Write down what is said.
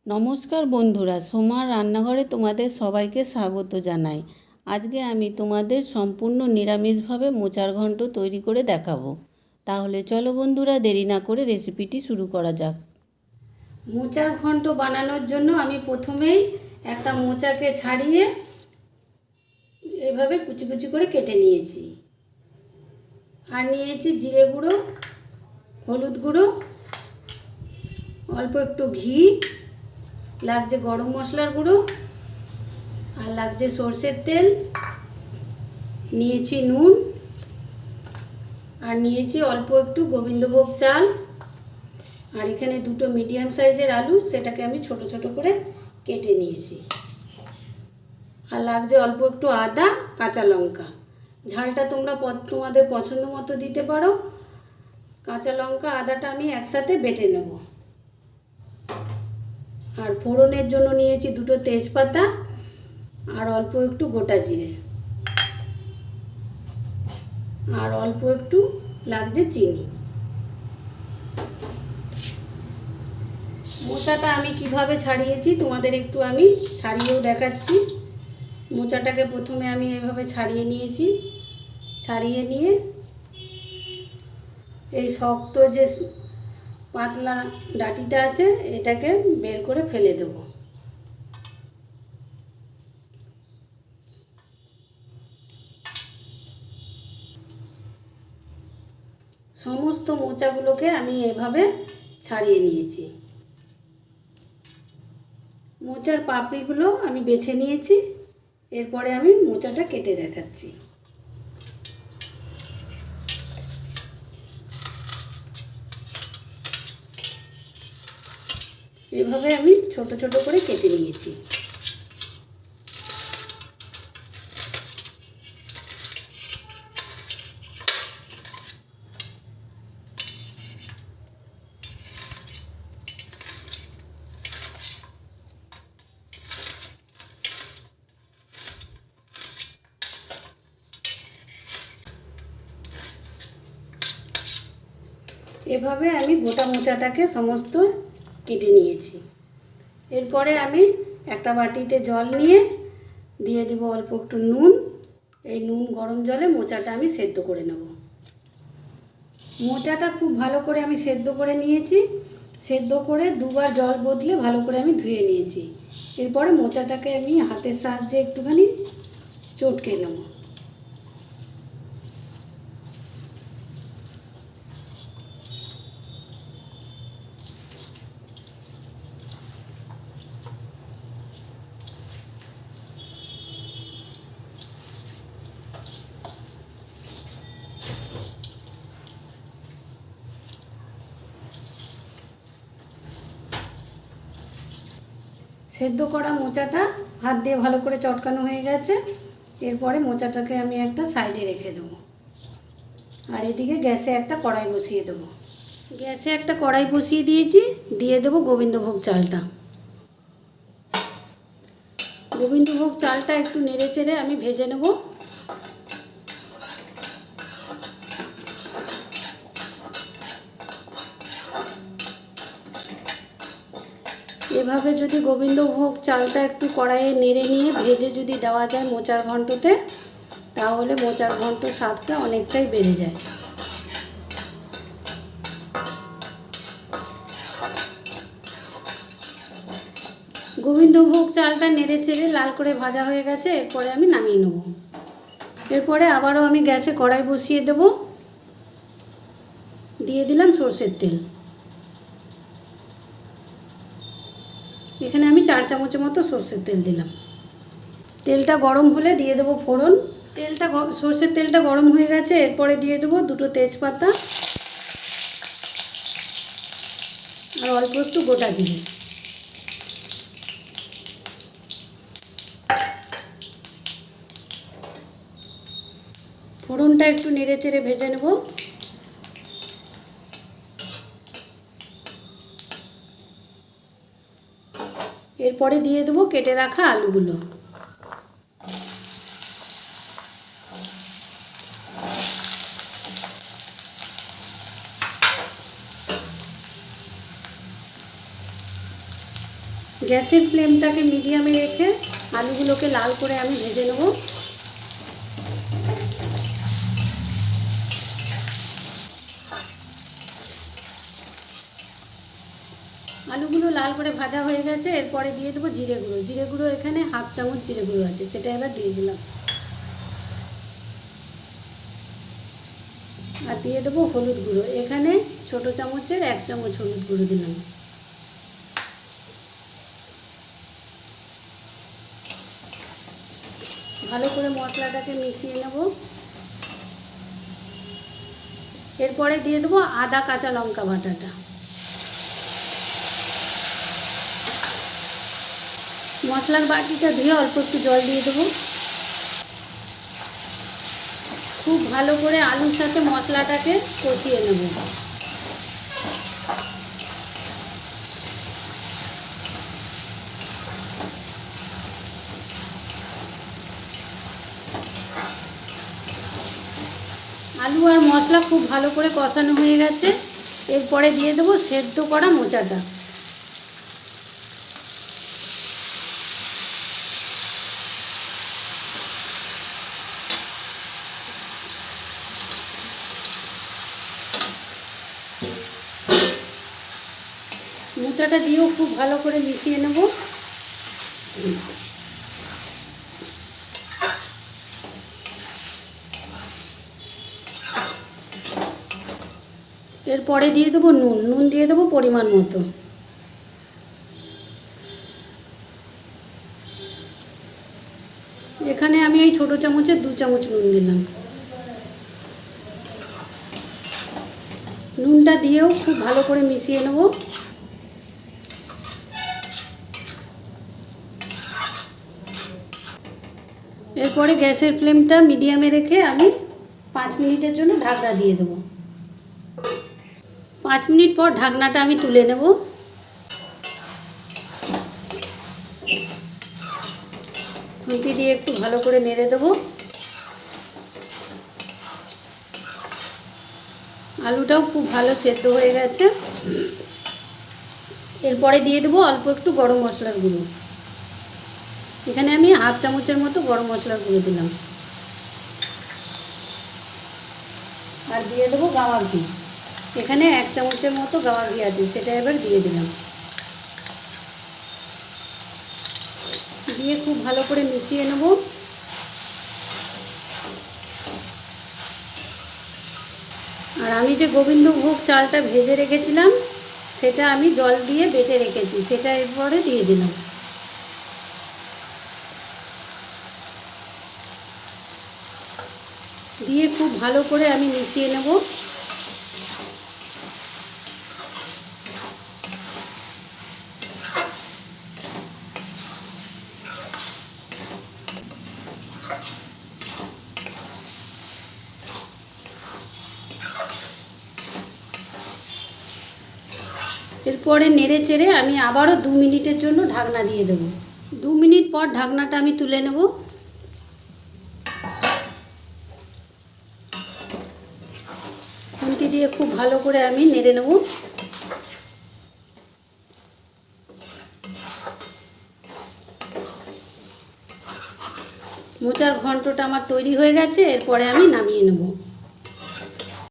নমস্কার বন্ধুরা, সোমার রান্নাঘরে তোমাদের সবাইকে স্বাগত জানাই। আজকে আমি তোমাদের সম্পূর্ণ নিরামিষভাবে মোচার ঘন্ট তৈরি করে দেখাবো। তাহলে চলো বন্ধুরা, দেরি না করে রেসিপিটি শুরু করা যাক। মোচার ঘন্ট বানানোর জন্য আমি প্রথমেই একটা মোচাকে ছাড়িয়ে এভাবে কুচি কুচি করে কেটে নিয়েছি। আর নিয়েছি জিরে গুঁড়ো, হলুদ গুঁড়ো, অল্প একটু ঘি, লাগছে গরম মশলার গুঁড়ো, আর লাগছে সর্ষের তেল, নিয়েছি নুন, আর নিয়েছি অল্প একটু গোবিন্দভোগ চাল, আর এখানে দুটো মিডিয়াম সাইজের আলু, সেটাকে আমি ছোট ছোট করে কেটে নিয়েছি। আর লাগছে অল্প একটু আদা, কাঁচা লঙ্কা। ঝালটা তোমরা তোমাদের পছন্দ মতো দিতে পারো। কাঁচা লঙ্কা আদাটা আমি একসাথে বেটে নেব। আর ফোড়নের জন্য নিয়েছি দুটো তেজপাতা আর অল্প একটু গোটা জিরে, আর অল্প একটু লাগছে চিনি। মোচাটা আমি কিভাবে ছাড়িয়েছি তোমাদের একটু আমি ছাড়িয়েও দেখাচ্ছি। মোচাটাকে প্রথমে আমি এভাবে ছাড়িয়ে নিয়েছি। ছাড়িয়ে নিয়ে এই শক্ত যে পাতলা ডাঁটিটা আছে এটাকে বের করে ফেলে দেব। সমস্ত মোচাগুলোকে আমি এভাবে ছাড়িয়ে নিয়েছি। মোচার পাপড়িগুলো আমি বেছে নিয়েছি। এরপরে আমি মোচাটা কেটে দেখাচ্ছি। এভাবে আমি ছোট ছোট করে কেটে নিয়েছি। এভাবে আমি গোটা মোচাটাকে সমস্ত কেটে নিয়েছি। এরপরে আমি একটা বাটিতে জল নিয়ে দিয়ে দেব অল্প একটু নুন। এই নুন গরম জলে মোচাটা আমি সেদ্ধ করে নেব। মোচাটা খুব ভালো করে আমি সেদ্ধ করে নিয়েছি। সেদ্ধ করে দুবার জল বদলে ভালো করে আমি ধুয়ে নিয়েছি। এরপরে মোচাটাকে আমি হাতের সাহায্যে একটুখানি চটকে নেব। সেদ্ধ করা মোচাটা হাত দিয়ে ভালো করে চটকানো হয়ে গেছে। এরপরে মোচাটাকে আমি একটা সাইডে রেখে দেবো। আর এদিকে গ্যাসে একটা কড়াই বসিয়ে দেবো। গ্যাসে একটা কড়াই বসিয়ে দিয়েছি। দিয়ে দেবো গোবিন্দভোগ চালটা। গোবিন্দভোগ চালটা একটু নেড়ে চেড়ে আমি ভেজে নেব। এভাবে যদি গোবিন্দভোগ চালটা একটু কড়াইয়ে নেড়ে নিয়ে ভেজে যদি দেওয়া যায় মোচার ঘন্টতে, তাহলে মোচার ঘন্টর স্বাদটা অনেকটাই বেড়ে যায়। গোবিন্দভোগ চালটা নেড়ে চেড়ে লাল করে ভাজা হয়ে গেছে। এরপরে আমি নামিয়ে নেব। এরপরে আবারও আমি গ্যাসে কড়াই বসিয়ে দেব। দিয়ে দিলাম সর্ষের তেল। এখানে আমি 4 চামচের মতো সর্ষের তেল দিলাম। তেলটা গরম হলে দিয়ে দেবো ফোড়ন। সর্ষের তেলটা গরম হয়ে গেছে। এরপরে দিয়ে দেবো দুটো তেজপাতা আর অল্প একটু গোটা জিরে। ফোড়নটা একটু নেড়ে চেড়ে ভেজে নেব। এরপরে দিয়ে দেবো কেটে রাখা আলুগুলো। গ্যাসের ফ্লেমটাকে মিডিয়ামে রেখে আলুগুলোকে লাল করে আমি ভেজে নেব। আলুগুলো লাল করে ভাজা হয়ে গেছে, এরপরে দিয়ে দেবো জিরে গুঁড়ো। জিরে গুঁড়ো এখানে 1/2 চামচ জিরে গুঁড়ো আছে, সেটা এবার দিয়ে দিলাম। আর দিয়ে দেবো হলুদ গুঁড়ো, এখানে ছোটো চামচের 1 চামচ হলুদ গুঁড়ো দিলাম। ভালো করে মশলাটাকে মিশিয়ে নেব। এরপরে দিয়ে দেবো আদা কাঁচা লঙ্কা বাটাটা। মশলার বাটিটা ধুয়ে অল্প একটু জল দিয়ে দেবো। খুব ভালো করে আলুর সাথে মশলাটাকে কষিয়ে নেব। আলু আর মশলা খুব ভালো করে কষানো হয়ে গেছে, এরপরে দিয়ে দেবো সেদ্ধ করা মোচাটা। মোচাটা দিয়েও খুব ভালো করে মিশিয়ে নেব। এরপরে দিয়ে দেবো নুন। নুন দিয়ে দেবো পরিমাণ মতো। এখানে আমি এই ছোটো চামচের 2 চামচ নুন দিলাম। নুনটা দিয়েও খুব ভালো করে মিশিয়ে নেব। এরপরে গ্যাসের ফ্লেমটা মিডিয়ামে রেখে আমি 5 মিনিটের জন্য ঢাকনা দিয়ে দেবো। 5 মিনিট পর ঢাকনাটা আমি তুলে নেব। খুন্তি দিয়ে একটু ভালো করে নেড়ে দেবো। আলুটাও খুব ভালো সেদ্ধ হয়ে গেছে। এরপরে দিয়ে দেবো অল্প একটু গরম মশলার গুঁড়ো। এখানে আমি 1/2 চামচের মতো গরম মশলার গুঁড়ো দিলাম। আর দিয়ে দেবো গাওয়া ঘি। এখানে 1 চামচের মতো গাওয়া ঘি আছে, সেটা এবার দিয়ে দিলাম। দিয়ে খুব ভালো করে মিশিয়ে নেব। আর আমি যে গোবিন্দভোগ চালটা ভেজে রেখেছিলাম, সেটা আমি জল দিয়ে বেটে রেখেছি, সেটা এরপরে দিয়ে দিলাম। দিয়ে খুব ভালো করে আমি মিশিয়ে নেব। এরপরে নেড়ে চেড়ে আমি আবারও 2 মিনিটের জন্য ঢাকনা দিয়ে দেব। 2 মিনিট পর ঢাকনাটা আমি তুলে নেব। খুন্তি দিয়ে খুব ভালো করে আমি নেড়ে নেব। মোচার ঘন্টটা আমার তৈরি হয়ে গেছে, এরপরে আমি নামিয়ে নেব।